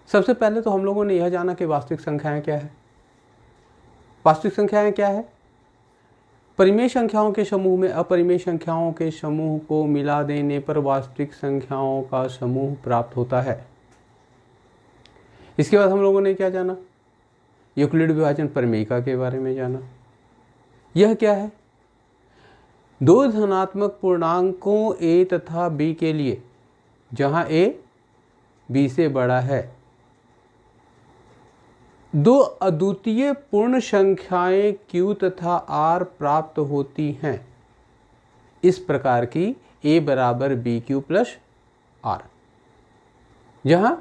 सबसे पहले तो हम लोगों ने यह जाना कि वास्तविक संख्याएं क्या है। वास्तविक संख्याएं क्या है? परिमेय संख्याओं के समूह में अपरिमेय संख्याओं के समूह को मिला देने पर वास्तविक संख्याओं का समूह प्राप्त होता है। इसके बाद हम लोगों ने क्या जाना? यूक्लिड विभाजन परिमेयिका के बारे में जाना। यह क्या है? दो धनात्मक पूर्णांकों a तथा b के लिए, जहां a b से बड़ा है, दो अद्वितीय पूर्ण संख्याएं q तथा r प्राप्त होती हैं। इस प्रकार की a बराबर bq प्लस r, जहां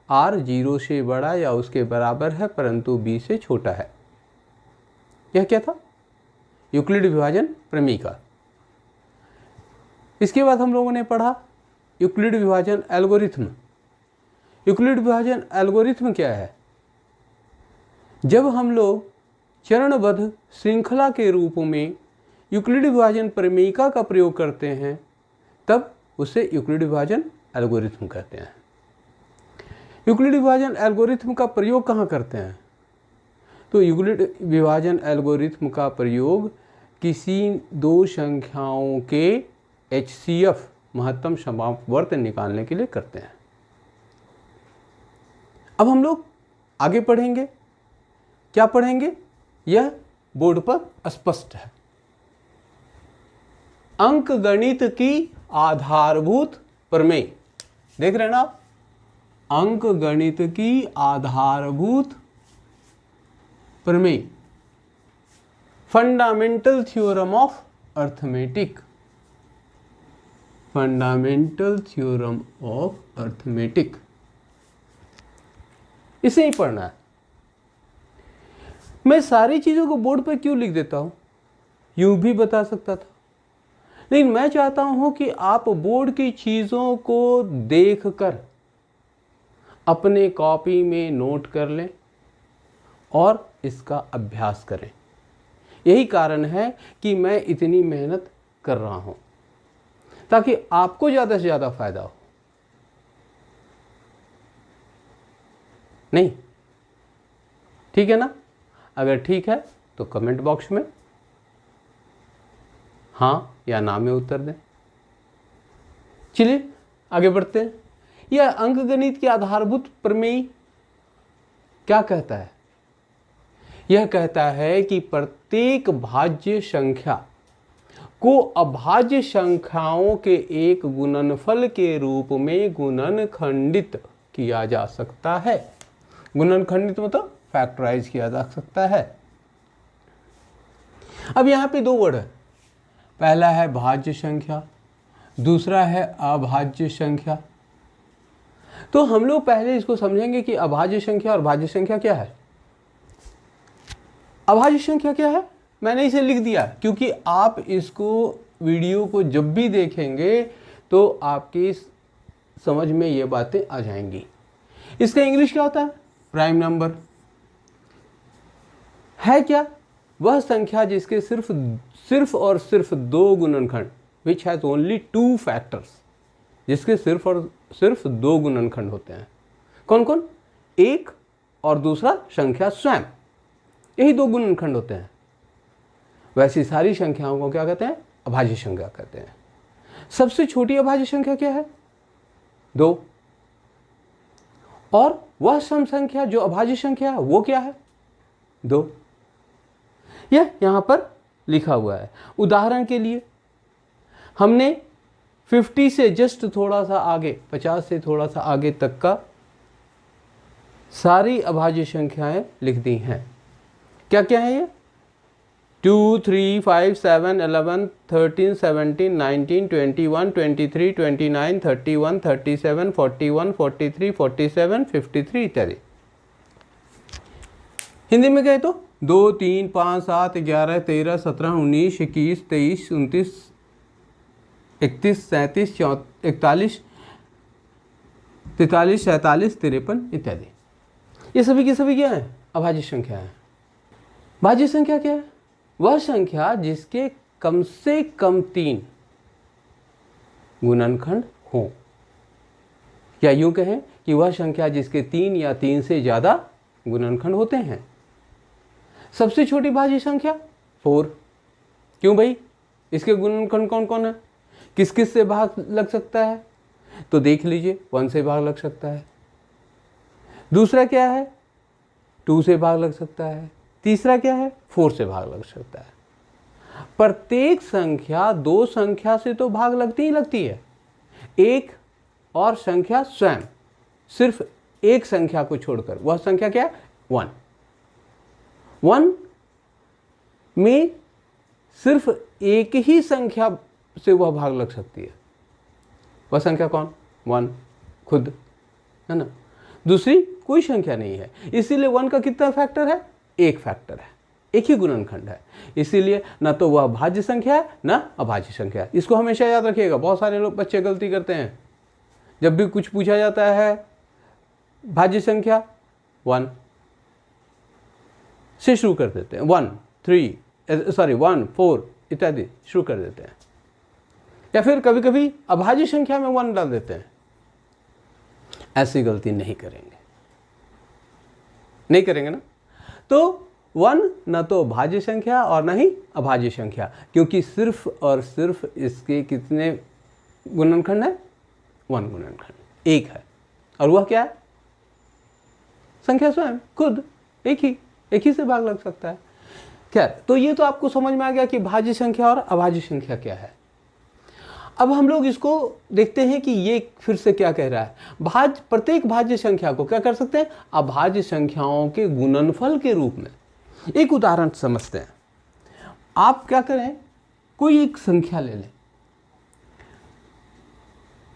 r 0 से बड़ा या उसके बराबर है परंतु b से छोटा है। यह क्या था? यूक्लिड विभाजन प्रमेयिका। इसके बाद हम लोगों ने पढ़ा यूक्लिड विभाजन एल्गोरिथ्म। यूक्लिड विभाजन एल्गोरिथ्म क्या है? जब हम लोग चरणबद्ध श्रृंखला के रूप में यूक्लिड विभाजन प्रमेयिका का प्रयोग करते हैं तब उसे यूक्लिड विभाजन एल्गोरिथ्म कहते हैं। यूक्लिड विभाजन एल्गोरिथ्म का प्रयोग कहाँ करते हैं? तो यूक्लिड विभाजन एल्गोरिथ्म का प्रयोग किसी दो संख्याओं के HCF महत्तम समापवर्त निकालने के लिए करते हैं। अब हम लोग आगे पढ़ेंगे। क्या पढ़ेंगे? यह बोर्ड पर स्पष्ट है। अंकगणित की आधारभूत प्रमेय, देख रहे हैं ना आप? अंकगणित की आधारभूत प्रमेय, fundamental theorem of arithmetic. Fundamental theorem of arithmetic, इसे ही पढ़ना है। मैं सारी चीजों को बोर्ड पर क्यों लिख देता हूं? यूं भी बता सकता था, लेकिन मैं चाहता हूं कि आप बोर्ड की चीजों को देखकर अपने कॉपी में नोट कर लें और इसका अभ्यास करें। यही कारण है कि मैं इतनी मेहनत कर रहा हूं, ताकि आपको ज़्यादा से ज़्यादा फायदा हो। नहीं ठीक है ना? अगर ठीक है तो कमेंट बॉक्स में हाँ या ना में उत्तर दें। चलिए आगे बढ़ते हैं। यह अंकगणित की आधारभूत प्रमेय क्या कहता है? यह कहता है कि प्रत्येक भाज्य संख्या को अभाज्य संख्याओं के एक गुणनफल के रूप में गुणनखंडित किया जा सकता है। गुणनखंडित मतलब फैक्टराइज किया जा सकता है। अब यहां पे दो वर्ड है। पहला है भाज्य संख्या, दूसरा है अभाज्य संख्या। तो हम लोग पहले इसको समझेंगे कि अभाज्य संख्या और भाज्य संख्या क्या है। अभाज्य संख्या क्या है? मैंने इसे लिख दिया क्योंकि आप इसको वीडियो को जब भी देखेंगे तो आपकी समझ में ये बातें आ जाएंगी। इसका इंग्लिश क्या होता है? प्राइम नंबर है क्या? वह संख्या जिसके सिर्फ और सिर्फ दो गुणनखंड, which has only two factors, जिसके सिर्फ और सिर्फ दो गुणनखंड होते हैं। कौन कौन? एक और दूसरा संख्या स्वयं, यही दो गुणनखंड होते हैं। वैसी सारी संख्याओं को क्या कहते हैं? अभाज्य संख्या कहते हैं। सबसे छोटी अभाज्य संख्या क्या है? 2। और वह सम संख्या जो अभाज्य संख्या है वो क्या है? 2। यह यहां पर लिखा हुआ है। उदाहरण के लिए हमने 50 से जस्ट थोड़ा सा आगे, 50 से थोड़ा सा आगे तक का सारी अभाज्य संख्याएं लिख दी हैं। क्या क्या है ये? 2, 3, 5, 7, 11, 13, 17, 19, 21, 23, 29, 31, 37, 41, 43, 47, 53 इत्यादि। हिंदी में कहे तो 2, 3, 5, 7, 11, 13, 17, 19, 21, 23, 29, 31, 37, 41, 43, 47, 53 इत्यादि। ये सभी की सभी क्या है? अभाज्य संख्या है। भाज्य संख्या क्या है? वह संख्या जिसके कम से कम 3 गुणनखंड हो, या यूं कहें कि कि वह संख्या जिसके 3 या 3 से ज़्यादा गुणनखंड होते हैं। सबसे छोटी भाज्य संख्या 4। क्यों भाई? इसके गुणनखंड कौन कौन है? किस किस से भाग लग सकता है? तो देख लीजिए, 1 से भाग लग सकता है। दूसरा क्या है? 2 से भाग लग सकता है। तीसरा क्या है? 4 से भाग लग सकता है। प्रत्येक संख्या 2 संख्या से तो भाग लगती ही लगती है। एक और संख्या स्वयं, सिर्फ एक संख्या को छोड़कर, वह संख्या क्या है? 1। 1 में सिर्फ एक ही संख्या से वह भाग लग सकती है। वह संख्या कौन? 1 खुद, है ना। दूसरी कोई संख्या नहीं है। इसीलिए 1 का कितना फैक्टर है? 1 फैक्टर है, एक ही गुणनखंड है। इसीलिए ना तो वह भाज्य संख्या है ना अभाज्य संख्या है। इसको हमेशा याद रखिएगा। बहुत सारे लोग बच्चे गलती करते हैं, जब भी कुछ पूछा जाता है भाज्य संख्या 1 से शुरू कर देते हैं, 1 4 इत्यादि शुरू कर देते हैं, या फिर कभी कभी अभाज्य संख्या में 1 डाल देते हैं। ऐसी गलती नहीं करेंगे ना। तो 1 न तो भाज्य संख्या और न ही अभाज्य संख्या, क्योंकि सिर्फ और सिर्फ इसके कितने गुणनखंड है? 1 गुणनखंड, 1 है। और वह क्या है? संख्या स्वयं खुद, एक ही से भाग लग सकता है। खैर, तो ये तो आपको समझ में आ गया कि भाज्य संख्या और अभाज्य संख्या क्या है। अब हम लोग इसको देखते हैं कि ये फिर से क्या कह रहा है। प्रत्येक भाज्य संख्या को क्या कर सकते हैं? अभाज्य संख्याओं के गुणनफल के रूप में। एक उदाहरण समझते हैं। आप क्या करें, कोई एक संख्या ले लें।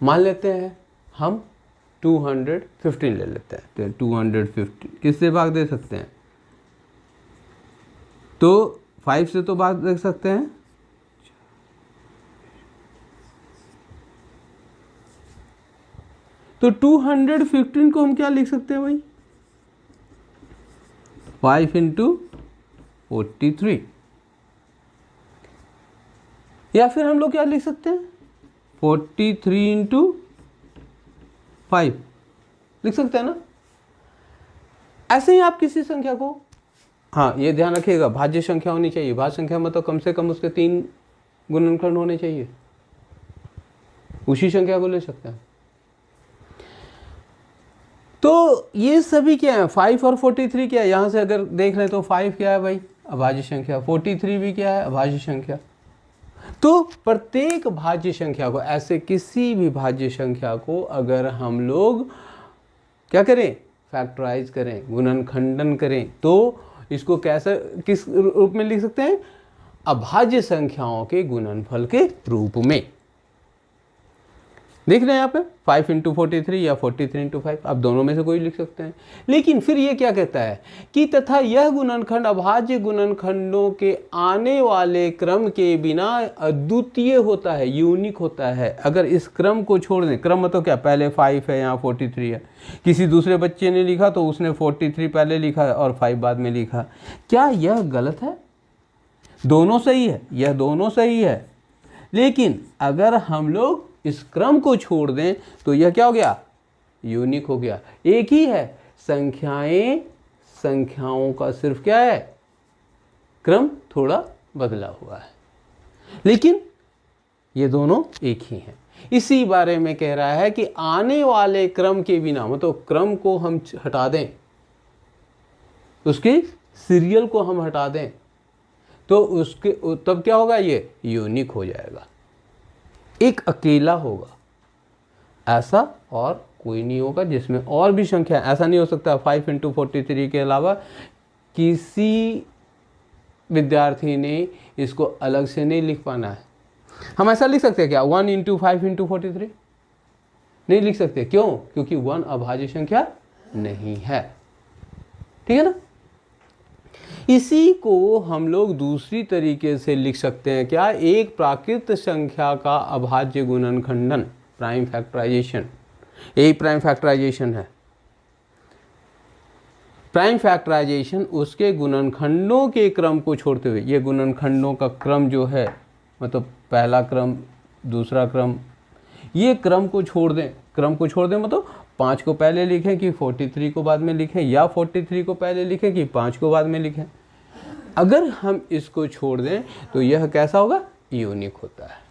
मान लेते हैं हम 215 ले लेते हैं। तो 215 किससे भाग दे सकते हैं? तो 5 से तो भाग दे सकते हैं। तो 215 को हम क्या लिख सकते हैं भाई? 5 × 43। या फिर हम लोग क्या लिख सकते हैं? 43 × 5 लिख सकते हैं ना। ऐसे ही आप किसी संख्या को, हाँ ये ध्यान रखिएगा, भाज्य संख्या होनी चाहिए। भाज्य संख्या में तो कम से कम उसके 3 गुणनखंड होने चाहिए, उसी संख्या को ले सकते हैं। तो ये सभी क्या है? 5 और 43 क्या है? यहाँ से अगर देख लें तो 5 क्या है भाई? अभाज्य संख्या। 43 भी क्या है? अभाज्य संख्या। तो प्रत्येक भाज्य संख्या को, ऐसे किसी भी भाज्य संख्या को अगर हम लोग क्या करें? फैक्टराइज करें, गुणनखंडन करें, तो इसको कैसे, किस रूप में लिख सकते हैं? अभाज्य संख्याओं के गुणनफल के रूप में। देख रहे हैं यहाँ पे 5 × 43 या 43 × 5, आप दोनों में से कोई लिख सकते हैं। लेकिन फिर ये क्या कहता है कि तथा यह गुणनखंड अभाज्य गुणनखंडों के आने वाले क्रम के बिना अद्वितीय होता है, यूनिक होता है। अगर इस क्रम को छोड़ दें, क्रम मतलब क्या? पहले 5 है, यहाँ 43 है, किसी दूसरे बच्चे ने लिखा तो उसने 43 पहले लिखा और 5 बाद में लिखा। क्या यह गलत है? दोनों सही है, यह दोनों सही है। लेकिन अगर हम लोग इस क्रम को छोड़ दें तो यह क्या हो गया? यूनिक हो गया, एक ही है। संख्याओं का सिर्फ क्या है? क्रम थोड़ा बदला हुआ है, लेकिन ये दोनों एक ही हैं। इसी बारे में कह रहा है कि आने वाले क्रम के बिना, मतलब क्रम को हम हटा दें, उसके सीरियल को हम हटा दें, तो उसके तब क्या होगा? ये यूनिक हो जाएगा, एक अकेला होगा। ऐसा और कोई नहीं होगा जिसमें और भी संख्या, ऐसा नहीं हो सकता 5 × 43 के अलावा किसी विद्यार्थी ने इसको अलग से नहीं लिख पाना है। हम ऐसा लिख सकते हैं क्या? 1 × 5 × 43 नहीं लिख सकते। क्यों? क्योंकि 1 अभाज्य संख्या नहीं है। ठीक है ना। इसी को हम लोग दूसरी तरीके से लिख सकते हैं क्या? एक प्राकृत संख्या का अभाज्य गुणनखंडन, प्राइम फैक्टराइजेशन। यही प्राइम फैक्टराइजेशन है। प्राइम फैक्टराइजेशन उसके गुणनखंडों के क्रम को छोड़ते हुए, ये गुणनखंडों का क्रम जो है, मतलब पहला क्रम, दूसरा क्रम, ये क्रम को छोड़ दें। क्रम को छोड़ दें मतलब 5 को पहले लिखें कि 43 को बाद में लिखें, या 43 को पहले लिखें कि 5 को बाद में लिखें। अगर हम इसको छोड़ दें तो यह कैसा होगा? यूनिक होता है।